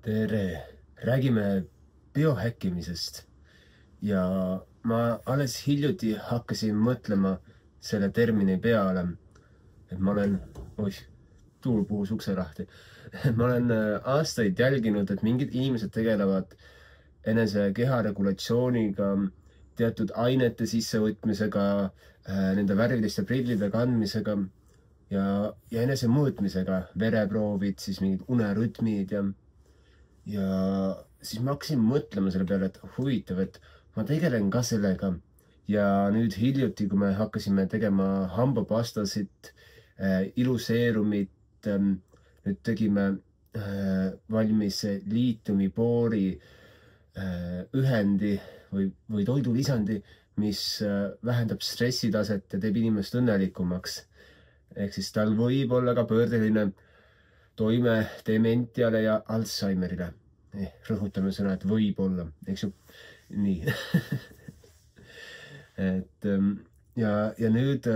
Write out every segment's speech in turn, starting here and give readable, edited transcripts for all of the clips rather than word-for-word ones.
tere, räägime biohäkkimisest ja ma alles hiljuti hakkasin mõtlema selle termini peale, et ma olen, oih, tuul puhus ukse lahti. Ma olen aastaid jälginud, et mingid inimesed tegelevad enese keha regulatsiooniga, teatud ainete sissevõtmisega, nende värviliste prillide kandmisega ja enese mõõtmisega, vereproovid, siis mingid unerütmid ja siis ma hakkasin mõtlema selle peale, et huvitav, et ma tegelen ka sellega. Ja nüüd hiljuti, kui me hakkasime tegema hambapastasid, iluseerumit, nüüd tegime valmis liitiumiboori ühendi või toidulisandi, mis vähendab stressitaset ja teeb inimest õnnelikumaks. Ehk siis tal võib olla ka pöördeline toime dementiale ja Alzheimerile. Rõhutame sõna, et võib olla, eks ju? Nii. Ja nüüd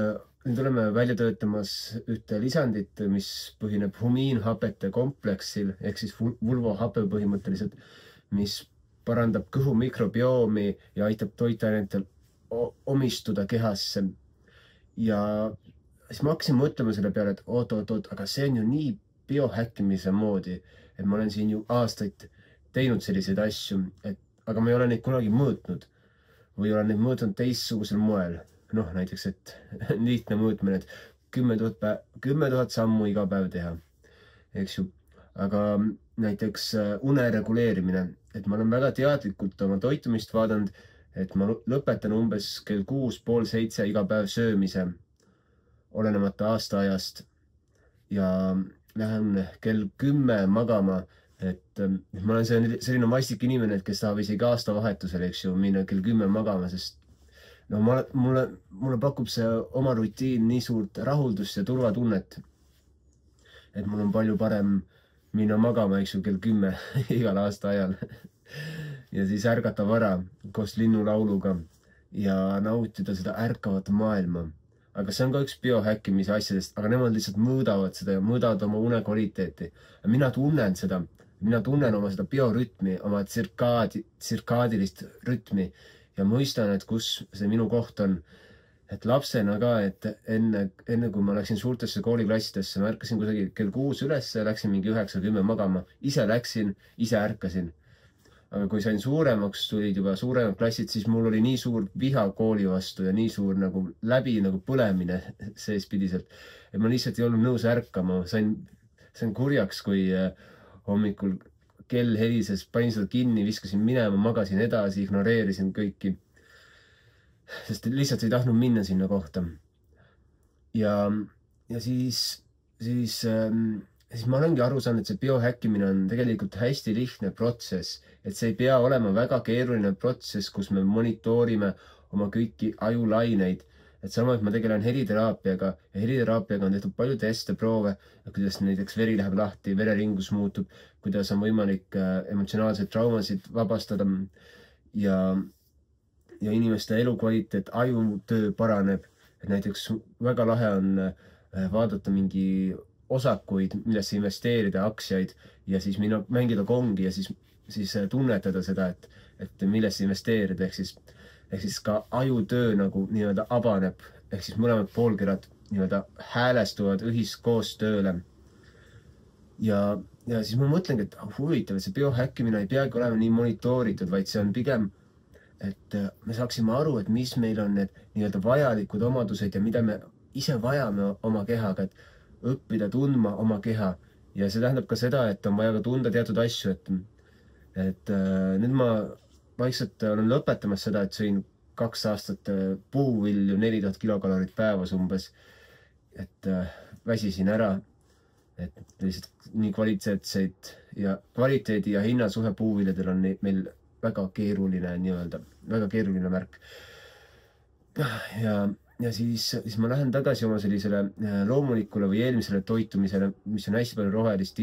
oleme välja töötamas ühte lisandit, mis põhineb humiinhapete kompleksil, ehk siis vulvohape põhimõtteliselt, mis parandab kõhu mikrobiomi ja aitab toitainetel omistuda kehasse. Ja siis ma hakkasin mõtlema selle peale, et oot, aga see on ju nii biohäkkimise moodi, et ma olen siin ju aastaid teinud selliseid asju, aga ma ei ole neid kunagi mõõtnud või olen neid mõõtnud teistsugusel moel. Noh, näiteks, et lihtne mõõtmine, et 10 000 sammu iga päev teha, eks ju. Aga näiteks une reguleerimine, et ma olen väga teadlikult oma toitumist vaadanud, et ma lõpetan umbes kell 6, pool 7 iga päev söömise, olenemata aastaajast ja lähen kell 10 magama, et ma olen selline vastik inimene, et kes tahab isegi aastavahetusel, eks ju, minna kell 10 magama, sest no mulle pakub see oma rutiin nii suurt rahuldust ja turvatunnet, et mul on palju parem minna magama, eks ju, kell 10 igal aasta ajal ja siis ärgata vara koos linnulauluga ja nautida seda ärkavat maailma. Aga see on ka üks biohäkkimise asjadest, aga nemad lihtsalt mõõdavad seda ja mõõdavad oma une kvaliteeti. Mina tunnen seda, mina tunnen oma seda biorütmi, oma tsirkaadilist rütmi ja mõistan, et kus see minu koht on. Et lapsena ka, et enne kui ma läksin suurtesse kooliklassidesse, ma ärkasin kusagil kell 6 üles ja läksin mingi 9-10 magama. Ise läksin, ise ärkasin. Aga kui sain suuremaks, tulid juba suuremad klassid, siis mul oli nii suur viha kooli vastu ja nii suur nagu põlemine seespidiselt. Et ma lihtsalt ei olnud nõus ärkama. Sain kurjaks, kui hommikul kell helises, panin seda kinni, viskasin minema, magasin edasi, ignoreerisin kõiki. Sest lihtsalt ei tahtnud minna sinna kohta. Ja siis ma olengi aru saanud, et see biohäkkimine on tegelikult hästi lihtne protsess, et see ei pea olema väga keeruline protsess, kus me monitoorime oma kõiki ajulaineid. Et sama, et ma tegelen heliteraapiaga ja heliteraapiaga on tehtud palju teste, proove, kuidas näiteks veri läheb lahti, vereringus muutub, kuidas on võimalik emotsionaalseid traumasid vabastada ja inimeste elukvaliteet, ajutöö paraneb. Et näiteks väga lahe on vaadata mingi osakuid, millesse investeerida, aktsiaid ja siis minna mängida kongi ja siis tunnetada seda, et millesse investeerida, ehk siis ka ajutöö nagu nii-öelda abaneb, ehk siis mõlemad poolkerad nii-öelda häälestuvad ühiskoos tööle. Ja siis ma mõtlengi, et huvitav, et see biohäkkimine ei peagi olema nii monitooritud, vaid see on pigem, et me saaksime aru, et mis meil on need nii-öelda vajalikud omadused ja mida me ise vajame oma kehaga, et õppida tundma oma keha. Ja see tähendab ka seda, et on vaja ka tunda teatud asju, et nüüd ma vaikselt olen lõpetamas seda, et sõin 2 aastat puuvilju 4000 kilokalorit päevas umbes, et väsisin ära, et lihtsalt nii kvaliteetseid ja kvaliteedi ja hinnasuhe puuviljadel on meil väga keeruline nii-öelda, väga keeruline märk. Ja siis ma lähen tagasi oma sellisele loomulikule või eelmisele toitumisele, mis on hästi palju rohelist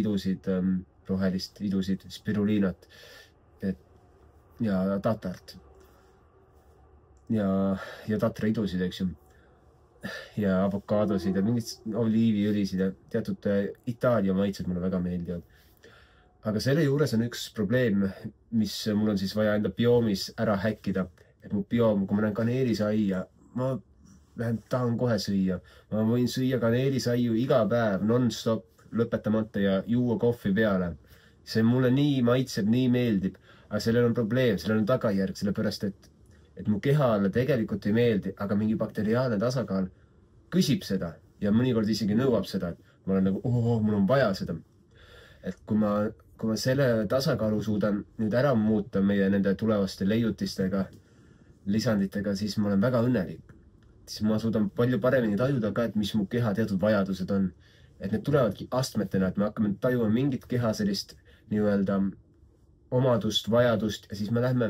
idusid, spiruliinat ja tatart ja tatra idusid, eks ju, ja avokaadosid ja mingid oliiviõlisid ja teatud Itaalia maitsed mulle väga meeldivad. aga selle juures on üks probleem, mis mul on siis vaja enda bioomis ära häkkida. Et mu bioom, kui ma näen kaneelisaia, ma tahan kohe süüa. Ma võin süüa kaneelisaiu iga päev non-stop lõpetamata ja juua kohvi peale. See mulle nii maitseb, nii meeldib, aga sellel on probleem, sellel on tagajärg, sellepärast et mu kehale tegelikult ei meeldi, aga mingi bakteriaalne tasakaal küsib seda ja mõnikord isegi nõuab seda, et ma olen nagu, mul on vaja seda. Et kui ma selle tasakaalu suudan nüüd ära muuta meie nende tulevaste leiutistega, lisanditega, siis ma olen väga õnnelik. Siis ma suudan palju paremini tajuda ka, et mis mu keha teatud vajadused on. Et need tulevadki astmetena, et me hakkame tajuma mingit keha sellist nii-öelda omadust, vajadust ja siis me lähme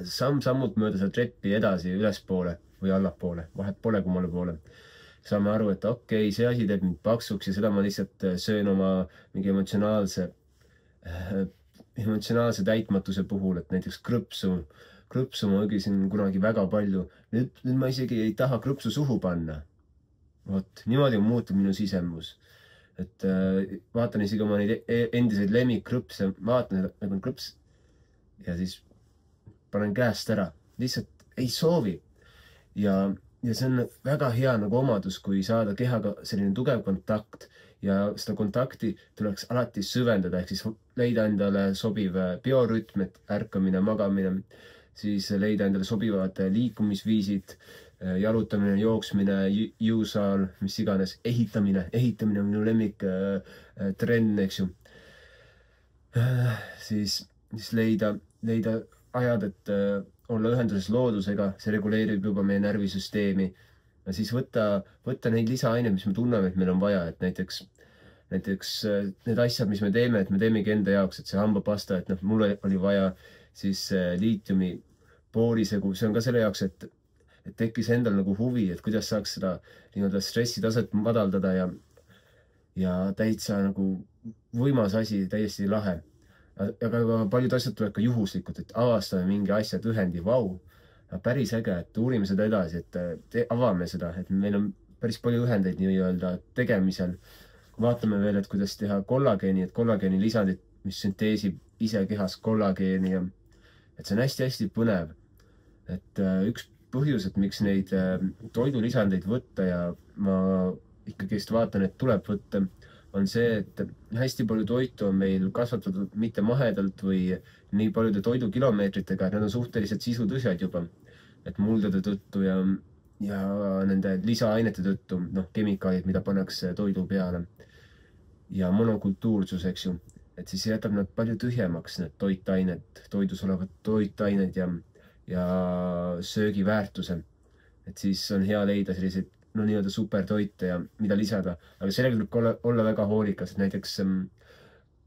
samm-sammult mööda seda treppi edasi ülespoole või allapoole, vahet pole kummale poole. Saame aru, et okei, see asi teeb mind paksuks ja seda ma lihtsalt söön oma mingi emotsionaalse täitmatuse puhul, et näiteks krõpsu ma õgisin kunagi väga palju. Nüüd ma isegi ei taha krõpsu suhu panna. Vot, niimoodi on muutub minu sisemus. Et vaatan isegi oma neid endiseid lemmikkrõpse, vaatan, et on krõps ja siis panen käest ära. Lihtsalt ei soovi. Ja see on väga hea nagu omadus, kui saada kehaga selline tugev kontakt ja seda kontakti tuleks alati süvendada, ehk siis leida endale sobiv biorütm, et ärkamine, magamine, siis leida endale sobivad liikumisviisid, jalutamine, jooksmine, jõusaal, mis iganes, ehitamine on minu lemmik trenn, eks ju. Siis leida ajad, et olla ühenduses loodusega, see reguleerib juba meie närvisüsteemi. Ja siis võtta neid lisaaineid, mis me tunneme, et meil on vaja, et näiteks need asjad, mis me teeme, et me teemegi enda jaoks, et see hambapasta, et mul oli vaja siis liitiumi boorisegu, see on ka selle jaoks, et tekkis endal nagu huvi, et kuidas saaks seda nii-öelda stressitaset madaldada ja täitsa nagu võimas asi, täiesti lahe. Aga paljud asjad tulevad ka juhuslikult, et avastame mingi asja ühendi, päris äge, et uurime seda edasi, et avame seda, et meil on päris palju ühendeid nii-öelda tegemisel. Vaatame veel, et kuidas teha kollageeni, et kollageeni lisandid, mis sünteesib ise kehas kollageeni ja et see on hästi-hästi põnev. Et üks põhjus, et miks neid toidulisandeid võtta ja ma ikkagi vaatan, et tuleb võtta, on see, et hästi palju toitu on meil kasvatatud mitte mahedalt või nii paljude toidukilomeetritega, et nad on suhteliselt sisutõhjad juba. Et muldade tõttu ja nende lisaainete tõttu, kemikaalid, mida pannakse toidu peale. Ja monokultuursus, eks ju. Et siis jätab nad palju tühjemaks, need toitained, toidus olevad toitained ja söögiväärtuse. Et siis on hea leida selliseid nii-öelda supertoite ja mida lisada, aga sellega tuleb olla väga hoolikas, et näiteks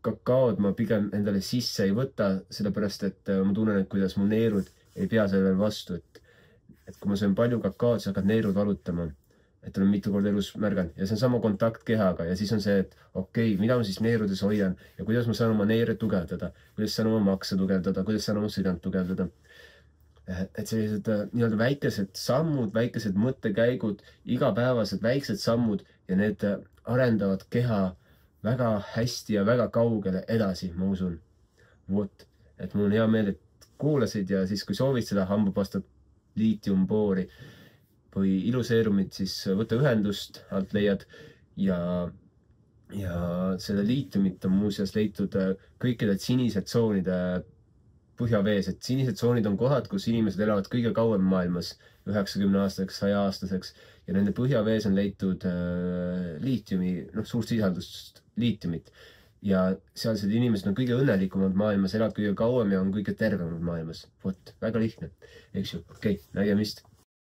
kakaod ma pigem endale sisse ei võta, sellepärast et ma tunnen, et kuidas mu neerud ei pea sellele vastu, et kui ma söön palju kakaod, siis hakkad neerud valutama, et olen mitu korda elus märganud ja see on sama kontakt kehaga ja siis on see, et okei, mida ma siis neerudes hoian ja kuidas ma saan oma neere tugevdada, kuidas saan oma makse tugevdada, kuidas saan oma südant tugevdada. Et sellised nii-öelda väikesed sammud, väikesed mõttekäigud, igapäevased väiksed sammud ja need arendavad keha väga hästi ja väga kaugele edasi, ma usun. Vot, et mul on hea meel, et kuulasid ja siis, kui soovid seda hambapastat, liitiumboori või iluseerumit, siis võta ühendust, alt leiad ja seda liitiumit on muuseas leitud kõikide sinise tsoonide põhjavees, et sinised tsoonid on kohad, kus inimesed elavad kõige kauem maailmas, 90-aastaseks, 100-aastaseks ja nende põhjavees on leitud liitiumi, suurt sisaldust liitiumit. Ja sealsed inimesed on kõige õnnelikumad maailmas, elavad kõige kauem ja on kõige tervemad maailmas. Vot, väga lihtne, eks ju. Okei, nägemist.